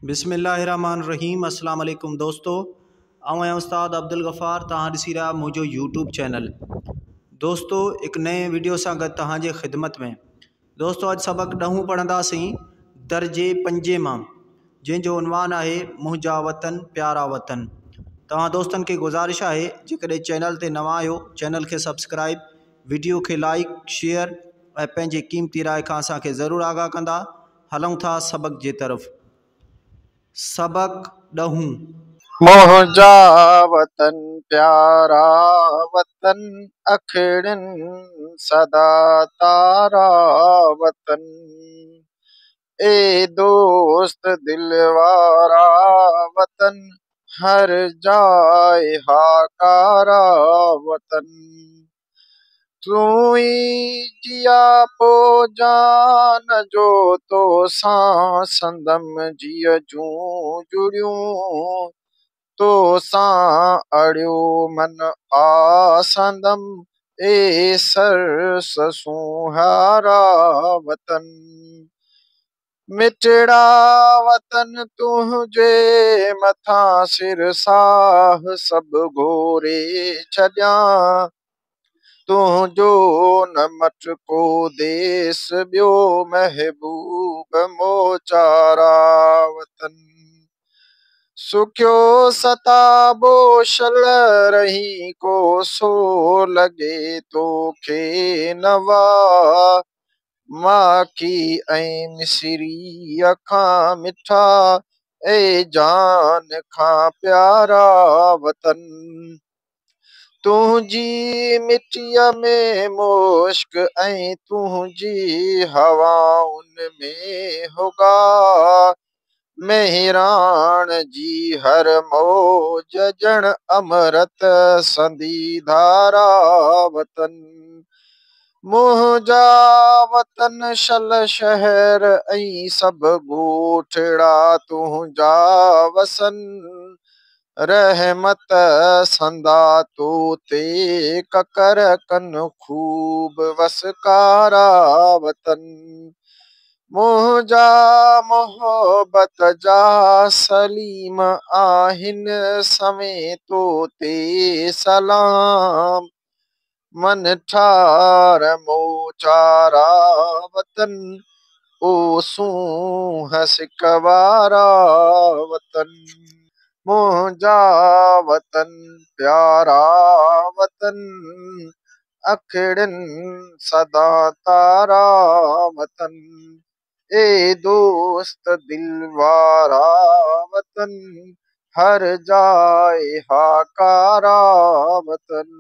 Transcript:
बिस्मिल्लाहिर्रहमानिर्रहीम। अस्सलाम वालेकुम दोस्तों, आऊँ उस्ताद अब्दुल गफ़ार। तव्हां ॾिसी रहा मुझो यूट्यूब चैनल। दोस्तों, एक नए वीडियो से गॾु तव्हांजे ख़िदमत में। दोस्तों, अॼु सबक 10 पढ़ंदासीं दर्जे 5 मां, जंहिंजो उनवान आहे मुंहिंजा वतन प्यारा वतन। तव्हां दोस्तन के गुज़ारिश है जेकॾहिं चैनल ते नवां आहियो, चैनल के सब्सक्राइब, वीडियो के लाइक शेयर ऐं पंहिंजे क़ीमती राय खां असांखे ज़रूरु आगाह कंदा। हलूं था सबक जे तरफ़। सबक 10। मुंहिंजा वतन प्यारा वतन, अखिड़न सदा तारा वतन। ए दोस्त दिलवारा वतन, हर जाए हाकारा वतन। तू ही जिया पो जान जो तो सां संदम जिय जूं जुड़ियूं, तो सां अड़ियो मन आसंदम, ए सर ससुहारा वतन। मिठड़ा वतन तुझे मथा सिर साह सब घोरे छॾिया, तुझो न मट को देस ॿियो महबूब मोचारा वतन। सुखियो सताबो शल रही को सो लगे तो खे नवा, माखी ऐं मिसरी अखां मिठा, ए जान खां प्यारा वतन। तुझी मिट्टीअ में मुश्क ऐं तुझी हवाउन में हुगा, मेहरान जी हर मौज जण अमृत संदी धारा वतन। मुंहिंजा वतन शल शहर ऐं सब ॻोठड़ा तुंहिंजा वसन, रहमत संदा तो ते ककर कन खूब वसकारा वतन। मुंहिंजा मोहब्बत जा सलीम आहिनि, समें तो ते सलाम, मन ठार मोचारा वतन, ओ सूंह सिकवारा वतन। मुंहिंजा वतन प्यारा वतन, अखिड़न सदा तारा वतन। ए दोस्त दिलवारा वतन, हर जाए हाकारा वतन।